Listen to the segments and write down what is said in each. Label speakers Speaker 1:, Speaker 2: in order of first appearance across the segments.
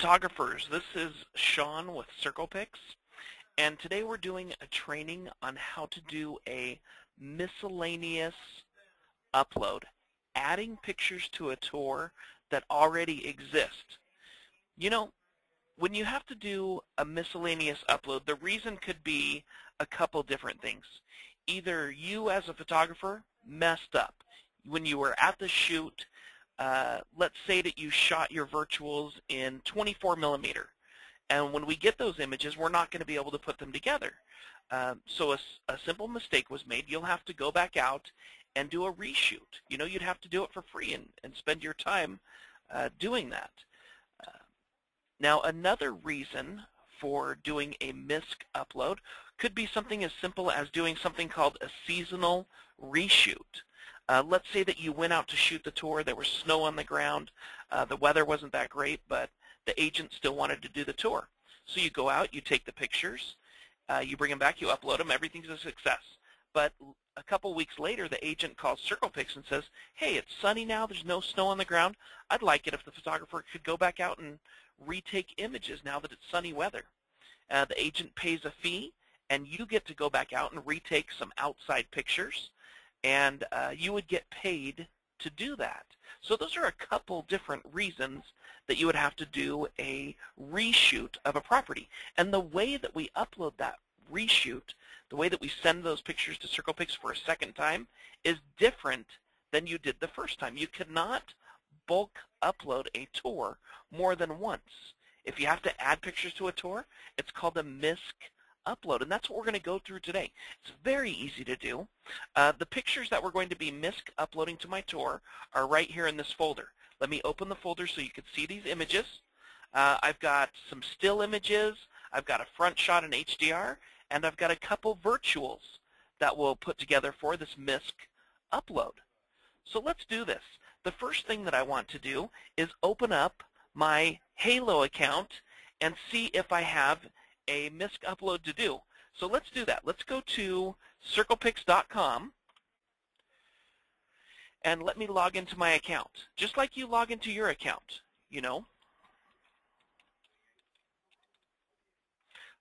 Speaker 1: Photographers, this is Sean with Circlepix, and today we're doing a training on how to do a miscellaneous upload, adding pictures to a tour that already exist. You know, when you have to do a miscellaneous upload, the reason could be a couple different things. Either you as a photographer messed up when you were at the shoot. Let's say that you shot your virtuals in 24 millimeter, and when we get those images, we're not going to be able to put them together. So a simple mistake was made. You'll have to go back out and do a reshoot. You know, you'd have to do it for free and spend your time doing that. Now, another reason for doing a misc upload could be something as simple as doing something called a seasonal reshoot. Let's say that you went out to shoot the tour, there was snow on the ground, the weather wasn't that great, but the agent still wanted to do the tour. So you go out, you take the pictures, you bring them back, you upload them, everything's a success. But a couple weeks later, the agent calls Circlepix and says, hey, it's sunny now, there's no snow on the ground. I'd like it if the photographer could go back out and retake images now that it's sunny weather. The agent pays a fee, and you get to go back out and retake some outside pictures, and you would get paid to do that. So those are a couple different reasons that you would have to do a reshoot of a property. And the way that we upload that reshoot, the way that we send those pictures to Circlepix for a second time, is different than you did the first time. You cannot bulk upload a tour more than once. If you have to add pictures to a tour, it's called a misc upload, and that's what we're going to go through today. It's very easy to do. The pictures that we're going to be misc uploading to my tour are right here in this folder. Let me open the folder so you can see these images. I've got some still images, I've got a front shot in HDR, and I've got a couple virtuals that we'll put together for this misc upload. So let's do this. The first thing that I want to do is open up my Halo account and see if I have a misc upload to do. So let's do that. Let's go to circlepix.com and let me log into my account, just like you log into your account, you know.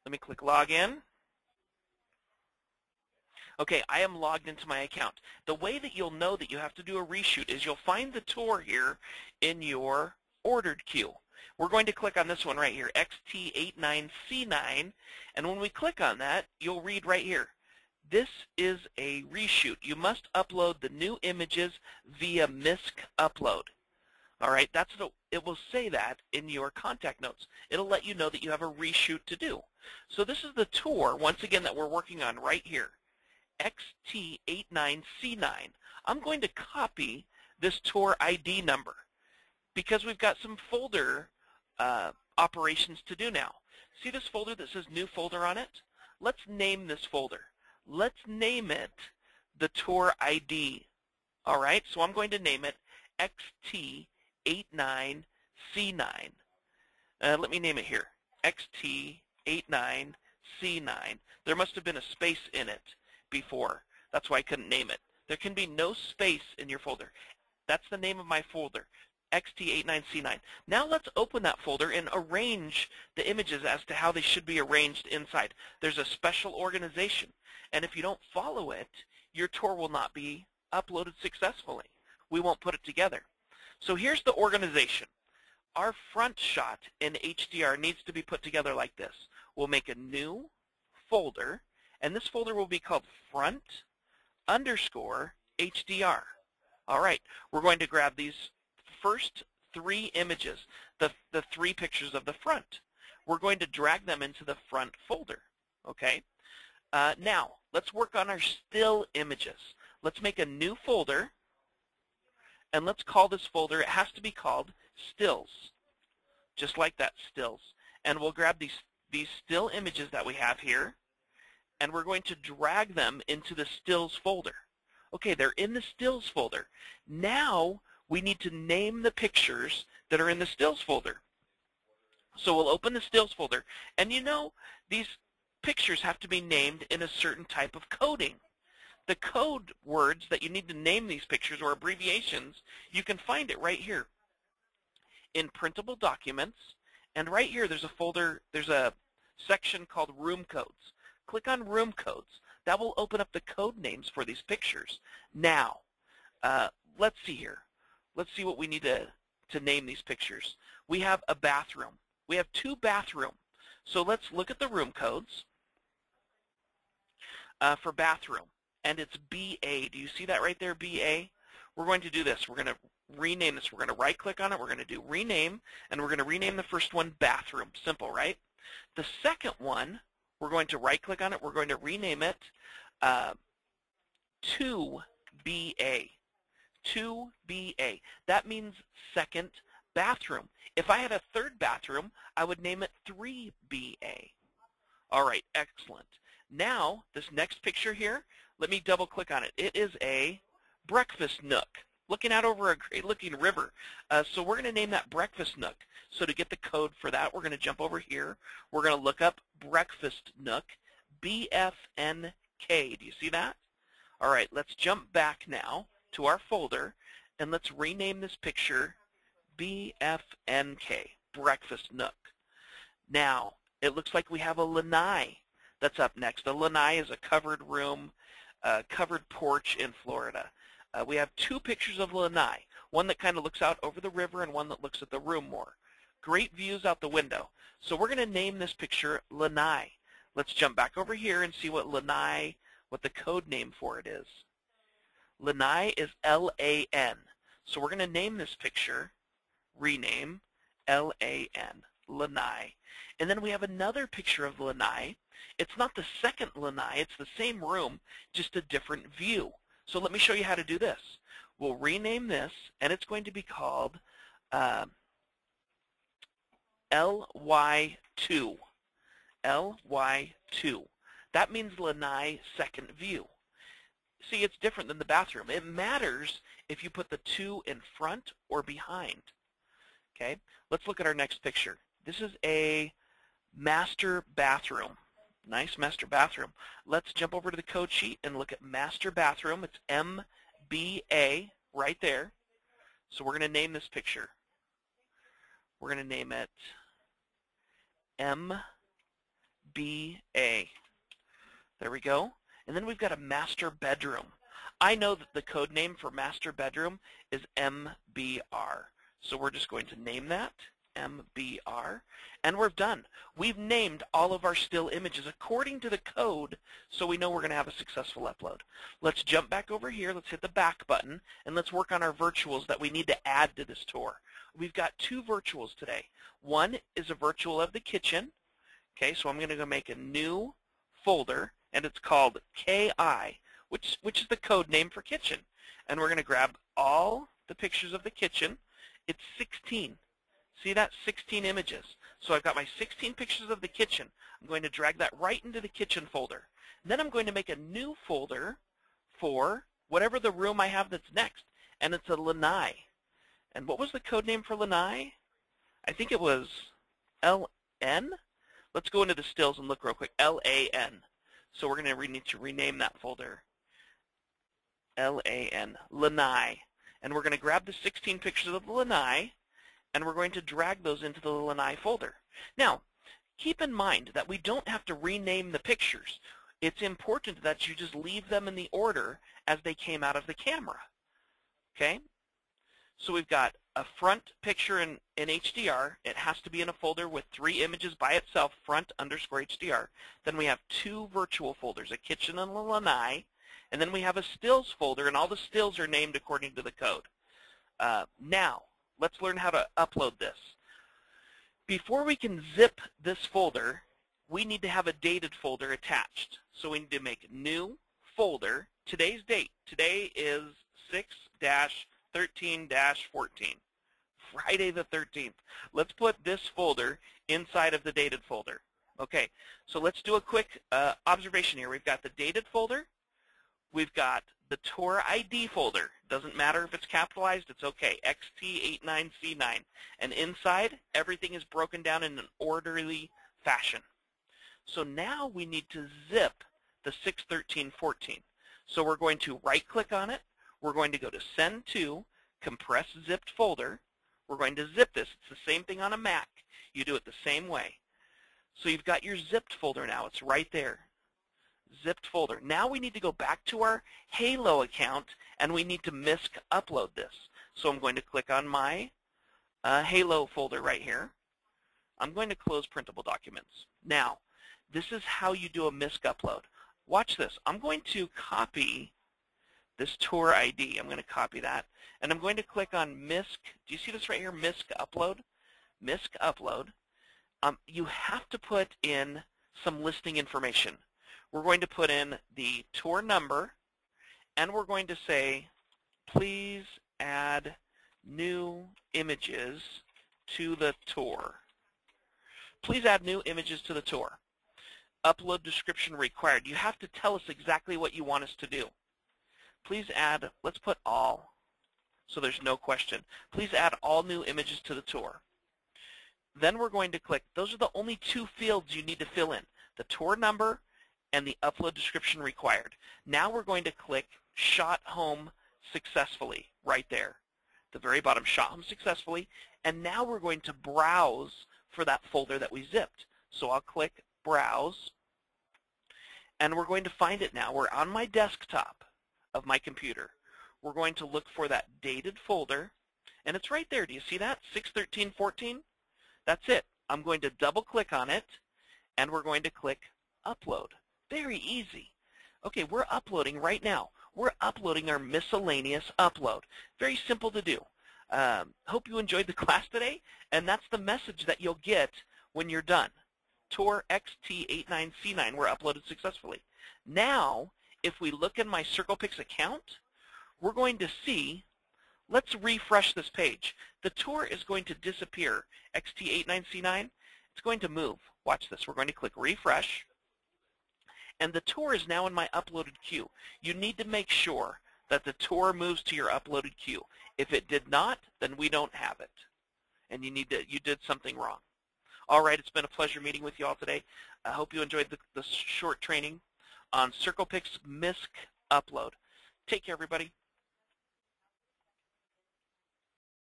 Speaker 1: Let me click login. Okay, I am logged into my account. The way that you'll know that you have to do a reshoot is you'll find the tour here in your ordered queue. We're going to click on this one right here, XT89C9, and when we click on that, you'll read right here, this is a reshoot. You must upload the new images via misc upload. All right, it will say that in your contact notes. It'll let you know that you have a reshoot to do. So this is the tour, once again, that we're working on right here, XT89C9. I'm going to copy this tour ID number because we've got some folder operations to do now. See this folder that says new folder on it? Let's name this folder. Let's name it the tour ID. All right, so I'm going to name it XT89C9. Let me name it here, XT89C9. There must have been a space in it before. That's why I couldn't name it. There can be no space in your folder. That's the name of my folder, XT89C9. Now let's open that folder and arrange the images as to how they should be arranged inside. There's a special organization, and if you don't follow it, your tour will not be uploaded successfully. We won't put it together. So here's the organization. Our front shot in HDR needs to be put together like this. We'll make a new folder, and this folder will be called front_HDR. All right, we're going to grab these first three images, the three pictures of the front. We're going to drag them into the front folder, okay? Now, let's work on our still images. Let's make a new folder, and let's call this folder, it has to be called stills, just like that, stills. And we'll grab these still images that we have here, and we're going to drag them into the stills folder. Okay, they're in the stills folder. Now, we need to name the pictures that are in the stills folder. So we'll open the stills folder, and you know, these pictures have to be named in a certain type of coding. The code words that you need to name these pictures, or abbreviations, you can find it right here in printable documents, And right here, there's a folder, there's a section called Room Codes. Click on Room Codes. That will open up the code names for these pictures. Now, let's see here. Let's see what we need to name these pictures. We have a bathroom. We have 2 bathrooms. So let's look at the room codes for bathroom. And it's BA. Do you see that right there, BA? We're going to do this. We're going to rename this. We're going to right-click on it. We're going to do rename, and we're going to rename the first one bathroom. Simple, right? The second one, we're going to right-click on it. We're going to rename it 2BA. 2BA. That means second bathroom. If I had a third bathroom, I would name it 3BA. All right, excellent. Now, this next picture here, let me double-click on it. It is a breakfast nook looking out over a great-looking river. So we're going to name that breakfast nook. So to get the code for that, we're going to jump over here. We're going to look up breakfast nook, BFNK. Do you see that? All right, let's jump back now to our folder, and let's rename this picture BFNK, breakfast nook. Now, it looks like we have a lanai that's up next. A lanai is a covered room, covered porch in Florida. We have 2 pictures of lanai, one that kind of looks out over the river and one that looks at the room more. Great views out the window. So we're going to name this picture lanai. Let's jump back over here and see what lanai, what the code name for it is. Lanai is LAN. So we're going to name this picture, rename, LAN, lanai. And then we have another picture of lanai. It's not the second lanai, it's the same room, just a different view. So let me show you how to do this. We'll rename this, and it's going to be called LY2. LY2. That means lanai second view. See, it's different than the bathroom. It matters if you put the 2 in front or behind. Okay, let's look at our next picture. This is a master bathroom. Nice master bathroom. Let's jump over to the code sheet and look at master bathroom. It's MBA right there. So we're going to name this picture. We're going to name it MBA. There we go. And then we've got a master bedroom. I know that the code name for master bedroom is MBR. So we're just going to name that, MBR, and we're done. We've named all of our still images according to the code, so we know we're going to have a successful upload. Let's jump back over here. Let's hit the back button, and let's work on our virtuals that we need to add to this tour. We've got 2 virtuals today. One is a virtual of the kitchen. Okay, so I'm going to go make a new folder, and it's called KI, which is the code name for kitchen. And we're going to grab all the pictures of the kitchen. It's 16. See that? 16 images. So I've got my 16 pictures of the kitchen. I'm going to drag that right into the kitchen folder. And then I'm going to make a new folder for whatever the room I have that's next. And it's a lanai. And what was the code name for lanai? I think it was LN. Let's go into the stills and look real quick. LAN. So we're going to need to rename that folder. LAN. Lanai. And we're going to grab the 16 pictures of the lanai, and we're going to drag those into the lanai folder. Now, keep in mind that we don't have to rename the pictures. It's important that you just leave them in the order as they came out of the camera. Okay? So we've got a front picture in HDR. It has to be in a folder with 3 images by itself, front _ HDR. Then we have 2 virtual folders, a kitchen and a lanai. And then we have a stills folder, and all the stills are named according to the code. Now, let's learn how to upload this. Before we can zip this folder, we need to have a dated folder attached. So we need to make new folder, today's date. Today is 6-13-14, Friday the 13th. Let's put this folder inside of the dated folder. Okay, so let's do a quick observation here. We've got the dated folder. We've got the tour ID folder. Doesn't matter if it's capitalized, it's okay. XT89C9. And inside, everything is broken down in an orderly fashion. So now we need to zip the 61314. So we're going to right-click on it. We're going to go to Send to, Compress Zipped Folder. We're going to zip this. It's the same thing on a Mac. You do it the same way. So you've got your zipped folder now. It's right there. Zipped folder. Now we need to go back to our Halo account and we need to misc upload this. So I'm going to click on my Halo folder right here. I'm going to close printable documents. Now, this is how you do a misc upload. Watch this. I'm going to copy this tour ID. I'm going to copy that. And I'm going to click on misc. Do you see this right here? Misc upload. Misc upload. You have to put in some listing information. We're going to put in the tour number, and we're going to say, please add new images to the tour. Please add new images to the tour. Upload description required. You have to tell us exactly what you want us to do. Please add, let's put all, so there's no question. Please add all new images to the tour. Then we're going to click, those are the only two fields you need to fill in, the tour number and the upload description required. Now we're going to click Shot Home Successfully, right there. The very bottom, Shot Home Successfully, and now we're going to browse for that folder that we zipped. So I'll click Browse, and we're going to find it now. We're on my desktop of my computer. We're going to look for that dated folder, and it's right there. Do you see that? 6/13/14? That's it. I'm going to double click on it, and we're going to click Upload. Very easy. Okay, we're uploading right now. We're uploading our miscellaneous upload. Very simple to do. Hope you enjoyed the class today, and that's the message that you'll get when you're done. Tour XT89C9 were uploaded successfully. Now, if we look in my Circlepix account, we're going to see, let's refresh this page. The tour is going to disappear. XT89C9, it's going to move. Watch this. We're going to click Refresh, and the tour is now in my uploaded queue. You need to make sure that the tour moves to your uploaded queue. If it did not, then we don't have it, and you did something wrong. All right, it's been a pleasure meeting with you all today. I hope you enjoyed the short training on Circlepix misc upload. Take care, everybody.